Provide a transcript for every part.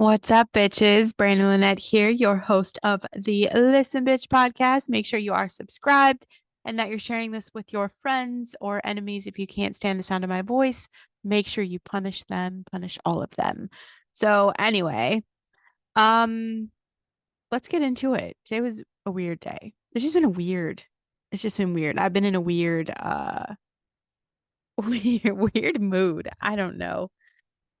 What's up, bitches? Brandon Lynette here, your host of the Listen Bitch podcast. Make sure you are subscribed and that you're sharing this with your friends or enemies. If you can't stand the sound of my voice, make sure you punish them, punish all of them. So anyway, um, let's get into it. Today was a weird day. It's just been weird. I've been in a weird mood. I don't know.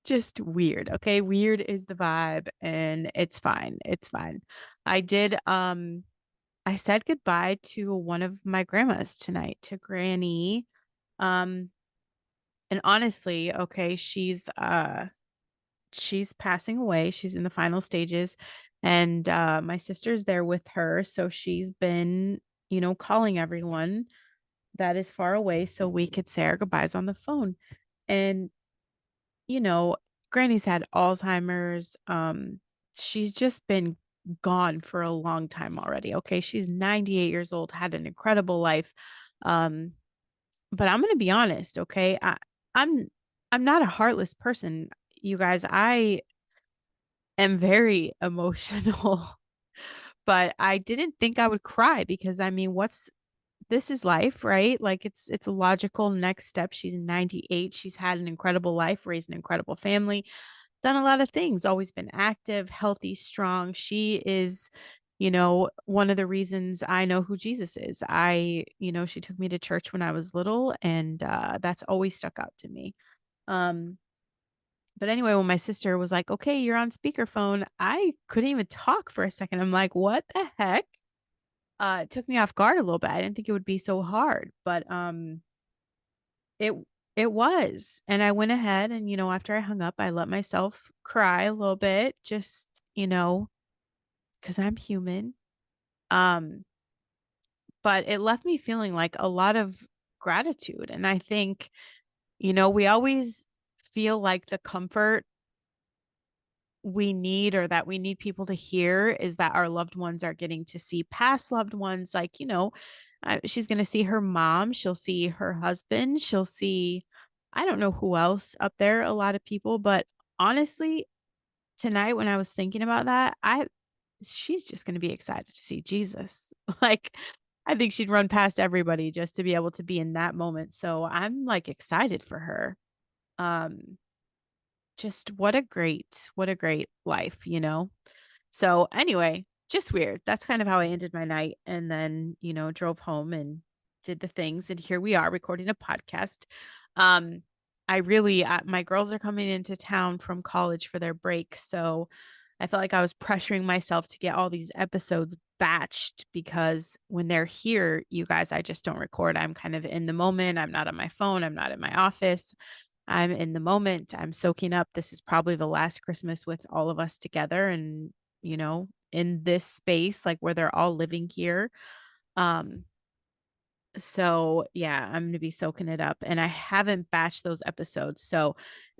Just weird. Okay. Weird is the vibe and it's fine. It's fine. I did I said goodbye to one of my grandmas tonight, to Granny. Um and honestly, okay, she's passing away. She's in the final stages and my sister's there with her, so she's been, calling everyone that is far away so we could say our goodbyes on the phone. And you know, Granny's had Alzheimer's. She's just been gone for a long time already. Okay. She's 98 years old, had an incredible life. Um, but I'm gonna be honest, okay? I'm I'm not a heartless person, you guys. I am very emotional, but I didn't think I would cry because I mean, what's this is life, right? Like it's a logical next step. She's 98. She's had an incredible life, raised an incredible family, done a lot of things, always been active, healthy, strong. She is, one of the reasons I know who Jesus is. She took me to church when I was little, and that's always stuck out to me. Um, but anyway, when my sister was like, "Okay, you're on speakerphone," I couldn't even talk for a second. I'm like, "What the heck?" It took me off guard a little bit. I didn't think it would be so hard, but it it was. And I went ahead and, after I hung up, I let myself cry a little bit, just, because I'm human. Um, but it left me feeling like a lot of gratitude. And I think, we always feel like the comfort we need or that we need people to hear is that our loved ones are getting to see past loved ones. Like, she's going to see her mom, she'll see her husband, she'll see, I don't know who else up there, a lot of people. But honestly, tonight when I was thinking about that, she's just going to be excited to see Jesus. Like, I think she'd run past everybody just to be able to be in that moment. So I'm like excited for her. Um, just what a great life, So anyway, just weird. That's kind of how I ended my night and then, drove home and did the things, and here we are recording a podcast. Um I really my girls are coming into town from college for their break, so I felt like I was pressuring myself to get all these episodes batched because when they're here, you guys, I just don't record. I'm kind of in the moment. I'm not on my phone. I'm not in my office. I'm in the moment. I'm soaking up. This is probably the last Christmas with all of us together and, in this space, like where they're all living here. Um, so yeah, I'm going to be soaking it up, and I haven't batched those episodes. So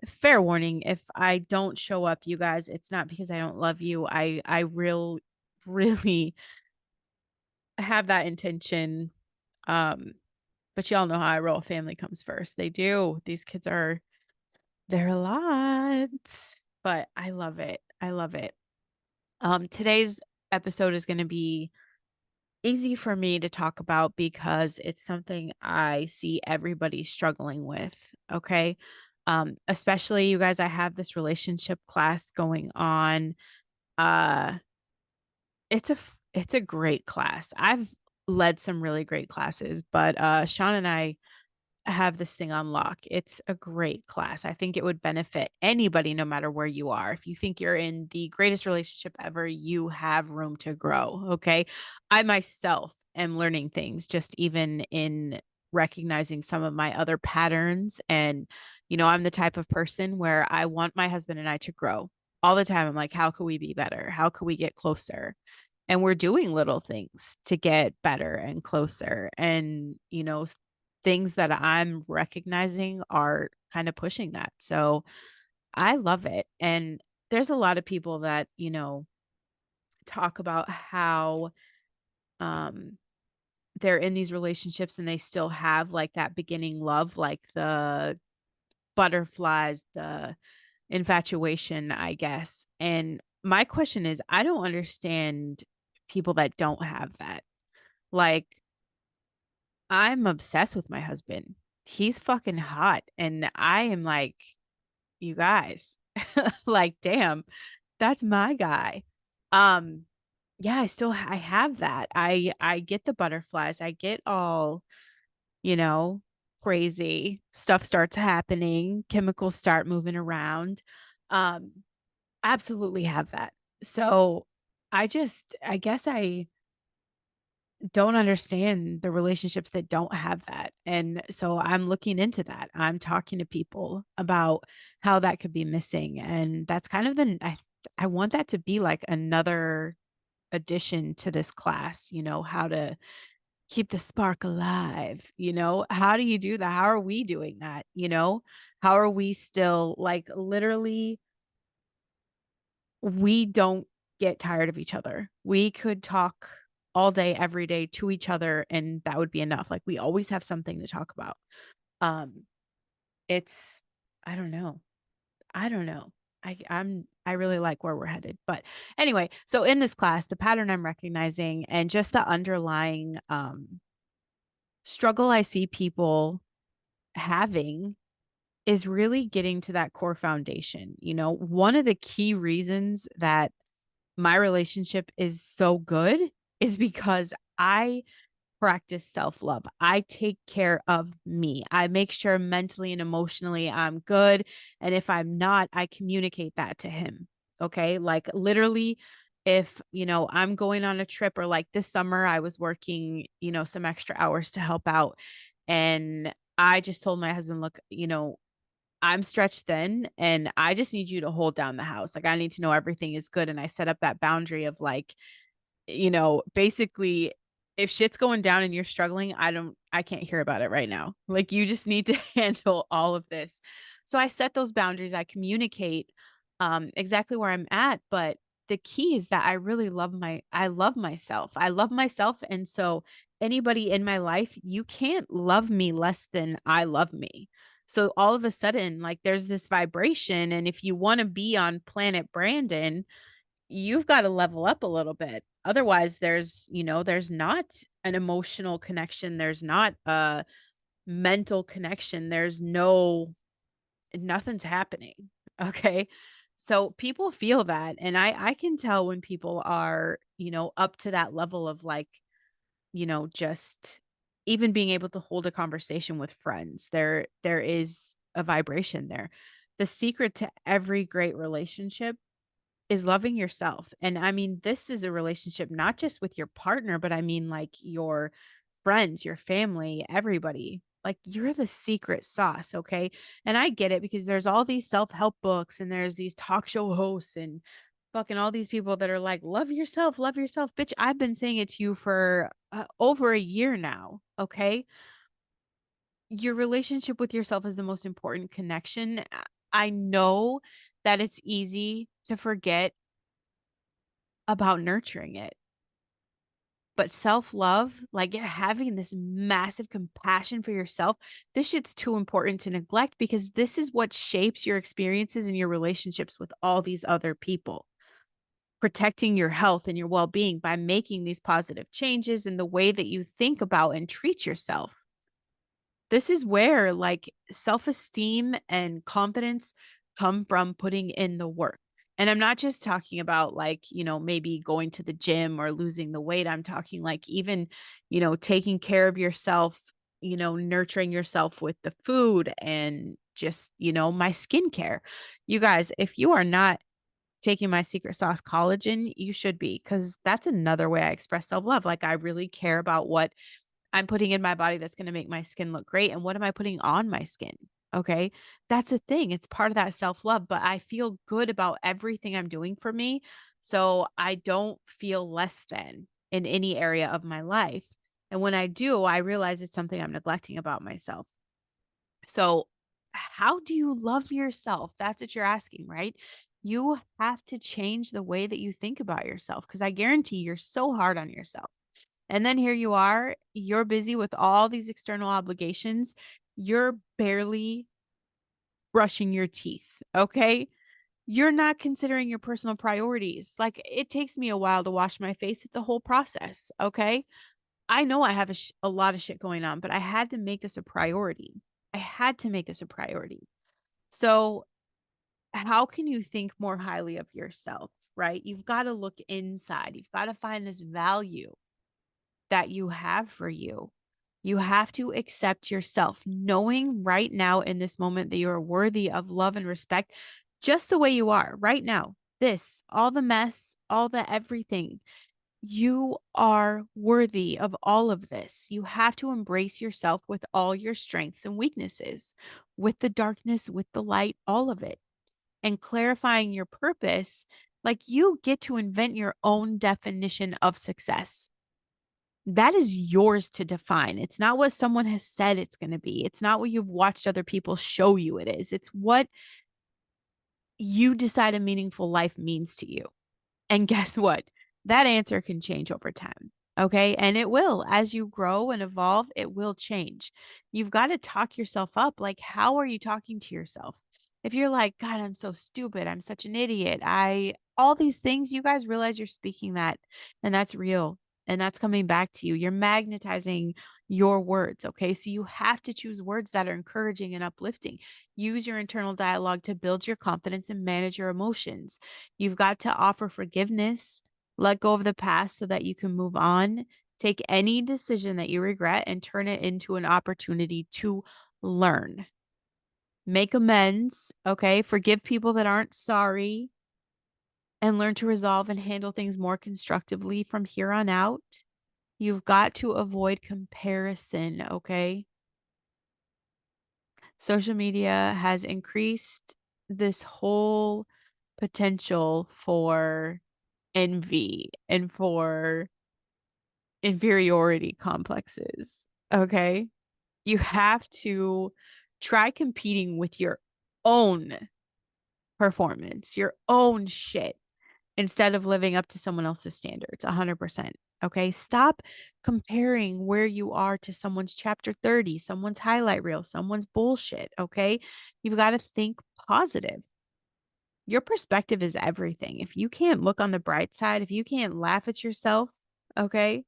fair warning, if I don't show up, you guys, it's not because I don't love you. Really have that intention. Um, but y'all know how I roll. Family comes first. They do. These kids are They're a lot, but I love it. I love it. Today's episode is going to be easy for me to talk about because it's something I see everybody struggling with. Okay. Especially you guys, I have this relationship class going on. Uh, it's a great class. I've led some really great classes, but Sean and I have this thing on lock. It's a great class. I think it would benefit anybody, no matter where you are. If you think you're in the greatest relationship ever, you have room to grow. Okay. I myself am learning things just even in recognizing some of my other patterns. And, I'm the type of person where I want my husband and I to grow all the time. I'm like, how could we be better? How could we get closer? And we're doing little things to get better and closer. And, things that I'm recognizing are kind of pushing that. So I love it. And there's a lot of people that, talk about how um they're in these relationships and they still have like that beginning love, like the butterflies, the infatuation, I guess. And my question is, I don't understand people that don't have that. Like, I'm obsessed with my husband. He's fucking hot. And I am like, you guys, like, damn, that's my guy. Um, yeah, I have that. I get the butterflies. I get all, you know, crazy. Stuff starts happening, chemicals start moving around. Um, absolutely have that. So I guess I don't understand the relationships that don't have that. And so I'm looking into that. I'm talking to people about how that could be missing. And that's kind of I want that to be like another addition to this class, how to keep the spark alive, How do you do that? How are we doing that? How are we still like literally we don't get tired of each other. We could talk all day, every day to each other, and that would be enough. Like we always have something to talk about. Um, it's I don't know. I don't know. I really like where we're headed. But anyway, so in this class, the pattern I'm recognizing and just the underlying struggle I see people having is really getting to that core foundation. One of the key reasons that my relationship is so good is because I practice self-love. I take care of me. I make sure mentally and emotionally I'm good. And if I'm not, I communicate that to him. Okay. Like literally, if, I'm going on a trip or like this summer, I was working, some extra hours to help out. And I just told my husband, look, I'm stretched thin and I just need you to hold down the house. Like I need to know everything is good. And I set up that boundary of like, basically if shit's going down and you're struggling, I can't hear about it right now. Like you just need to handle all of this. So I set those boundaries. I communicate exactly where I'm at, but the key is that I love myself. I love myself and so anybody in my life, you can't love me less than I love me. So all of a sudden like there's this vibration and if you want to be on planet Brandon, you've got to level up a little bit. Otherwise, there's not an emotional connection. There's not a mental connection. Nothing's happening. Okay. So people feel that. And I can tell when people are, up to that level of like, just even being able to hold a conversation with friends. There is a vibration there. The secret to every great relationship is loving yourself. And I mean, this is a relationship not just with your partner, but I mean like your friends, your family, everybody. Like you're the secret sauce, okay? And I get it because there's all these self-help books and there's these talk show hosts and fucking all these people that are like, love yourself, love yourself. Bitch, I've been saying it to you for over a year now, okay? Your relationship with yourself is the most important connection. I know that it's easy to forget about nurturing it. But self-love, like having this massive compassion for yourself, this shit's too important to neglect because this is what shapes your experiences and your relationships with all these other people. Protecting your health and your well-being by making these positive changes in the way that you think about and treat yourself. This is where like self-esteem and confidence come from putting in the work. And I'm not just talking about like, maybe going to the gym or losing the weight. I'm talking like even, taking care of yourself, nurturing yourself with the food and just, my skincare. You guys, if you are not taking my secret sauce collagen, you should be, because that's another way I express self love. Like I really care about what I'm putting in my body that's gonna make my skin look great, and what am I putting on my skin? Okay? That's a thing, it's part of that self-love, but I feel good about everything I'm doing for me, so I don't feel less than in any area of my life, and when I do, I realize it's something I'm neglecting about myself. So, how do you love yourself? That's what you're asking, right? You have to change the way that you think about yourself, because I guarantee you're so hard on yourself. And then here you are, you're busy with all these external obligations. You're barely brushing your teeth, okay? You're not considering your personal priorities. Like, it takes me a while to wash my face. It's a whole process, okay? I know I have a lot of shit going on, but I had to make this a priority. I had to make this a priority. So, how can you think more highly of yourself, right? You've got to look inside. You've got to find this value that you have for you. You have to accept yourself, knowing right now in this moment that you are worthy of love and respect just the way you are right now. This, all the mess, all the everything. You are worthy of all of this. You have to embrace yourself with all your strengths and weaknesses, with the darkness, with the light, all of it. And clarifying your purpose, like you get to invent your own definition of success. That is yours to define. It's not what someone has said it's going to be. It's not what you've watched other people show you it is. It's what you decide a meaningful life means to you. And guess what? That answer can change over time. Okay. And it will. As you grow and evolve, it will change. You've got to talk yourself up. Like, how are you talking to yourself? If you're like, God, I'm so stupid. I'm such an idiot. All these things, you guys realize you're speaking that, and that's real. And that's coming back to you. You're magnetizing your words. Okay. So you have to choose words that are encouraging and uplifting. Use your internal dialogue to build your confidence and manage your emotions. You've got to offer forgiveness, let go of the past so that you can move on. Take any decision that you regret and turn it into an opportunity to learn. Make amends, okay? Forgive people that aren't sorry and learn to resolve and handle things more constructively from here on out. You've got to avoid comparison, okay? Social media has increased this whole potential for envy and for inferiority complexes. Okay. You have to try competing with your own performance, your own shit, instead of living up to someone else's standards 100%. Okay. Stop comparing where you are to someone's chapter 30, someone's highlight reel, someone's bullshit. Okay. You've got to think positive. Your perspective is everything. If you can't look on the bright side, if you can't laugh at yourself, okay,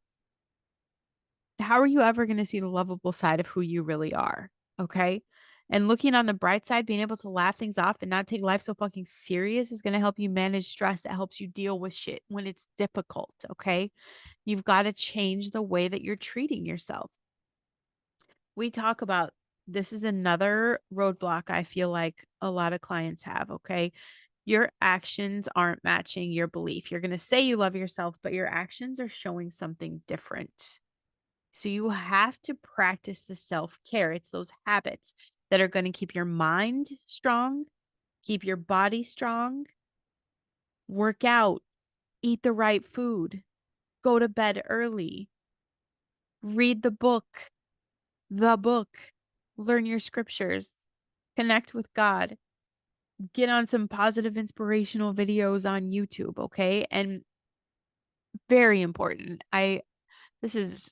how are you ever going to see the lovable side of who you really are? Okay. And looking on the bright side, being able to laugh things off and not take life so fucking serious is going to help you manage stress. It helps you deal with shit when it's difficult. Okay. You've got to change the way that you're treating yourself. We talk about this is another roadblock I feel like a lot of clients have. Okay. Your actions aren't matching your belief. You're going to say you love yourself, but your actions are showing something different. So you have to practice the self-care. It's those habits that are going to keep your mind strong, keep your body strong, work out, eat the right food, go to bed early, read the book, learn your scriptures, connect with God, get on some positive inspirational videos on YouTube, okay? And very important. This is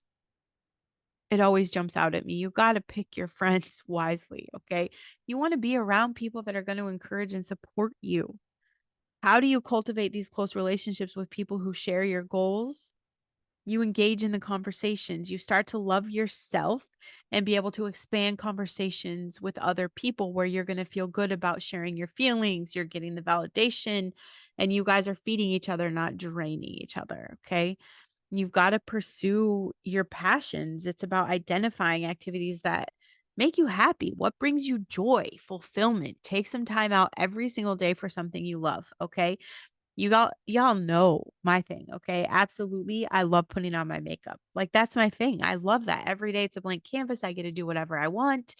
It always jumps out at me. You got to pick your friends wisely, okay? You want to be around people that are going to encourage and support you. How do you cultivate these close relationships with people who share your goals? You engage in the conversations. You start to love yourself and be able to expand conversations with other people where you're going to feel good about sharing your feelings. You're getting the validation, and you guys are feeding each other, not draining each other, okay? You've got to pursue your passions. It's about identifying activities that make you happy. What brings you joy, fulfillment? Take some time out every single day for something you love. Okay. Y'all know my thing. Okay. Absolutely. I love putting on my makeup. Like, that's my thing. I love that. Every day it's a blank canvas. I get to do whatever I want.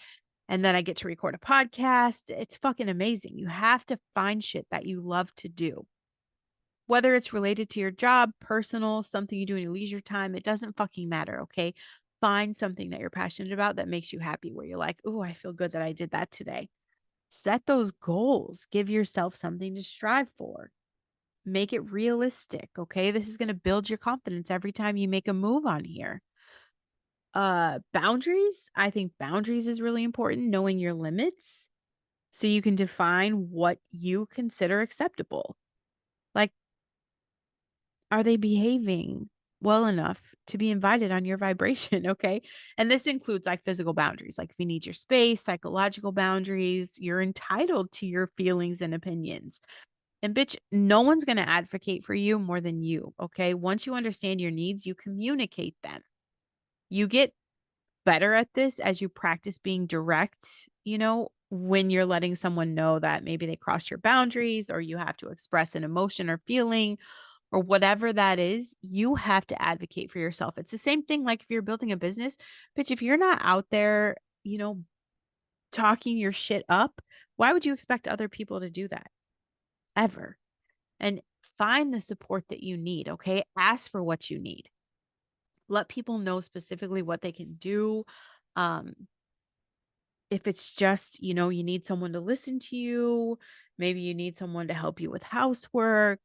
And then I get to record a podcast. It's fucking amazing. You have to find shit that you love to do. Whether it's related to your job, personal, something you do in your leisure time, it doesn't fucking matter, okay? Find something that you're passionate about that makes you happy, where you're like, oh, I feel good that I did that today. Set those goals. Give yourself something to strive for. Make it realistic, okay? This is going to build your confidence every time you make a move on here. Boundaries. I think boundaries is really important, knowing your limits. so you can define what you consider acceptable. Like, are they behaving well enough to be invited on your vibration? Okay. And this includes like physical boundaries. Like if you need your space, psychological boundaries, you're entitled to your feelings and opinions. And bitch, no one's going to advocate for you more than you. Okay. Once you understand your needs, you communicate them. You get better at this as you practice being direct, when you're letting someone know that maybe they crossed your boundaries or you have to express an emotion or feeling or whatever that is, you have to advocate for yourself. It's the same thing like if you're building a business, bitch, if you're not out there, talking your shit up, why would you expect other people to do that ever? And find the support that you need, okay? Ask for what you need. Let people know specifically what they can do. Um, if it's just, you need someone to listen to you, maybe you need someone to help you with housework,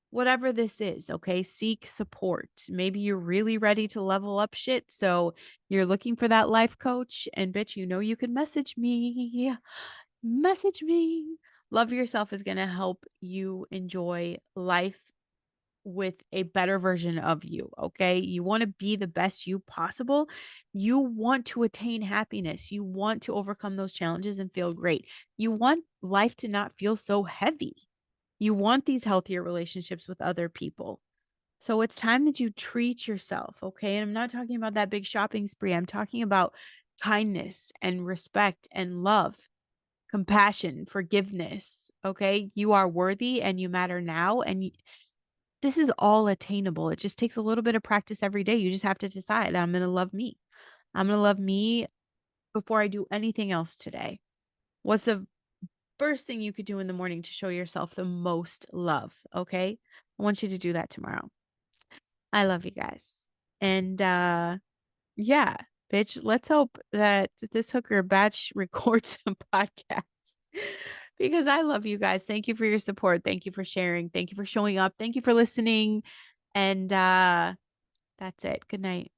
whatever this is, okay? Seek support. Maybe you're really ready to level up shit. So you're looking for that life coach, and bitch, you can message me. Message me. Love yourself is going to help you enjoy life with a better version of you, okay? You wanna be the best you possible. You want to attain happiness. You want to overcome those challenges and feel great. You want life to not feel so heavy. You want these healthier relationships with other people. So it's time that you treat yourself, okay? And I'm not talking about that big shopping spree. I'm talking about kindness and respect and love, compassion, forgiveness, okay? You are worthy and you matter now, and this is all attainable. It just takes a little bit of practice every day. You just have to decide, I'm going to love me. I'm going to love me before I do anything else today. What's the first thing you could do in the morning to show yourself the most love? Okay. I want you to do that tomorrow. I love you guys. And yeah, bitch, let's hope that this hooker batch records a podcast because I love you guys. Thank you for your support. Thank you for sharing. Thank you for showing up. Thank you for listening. And that's it. Good night.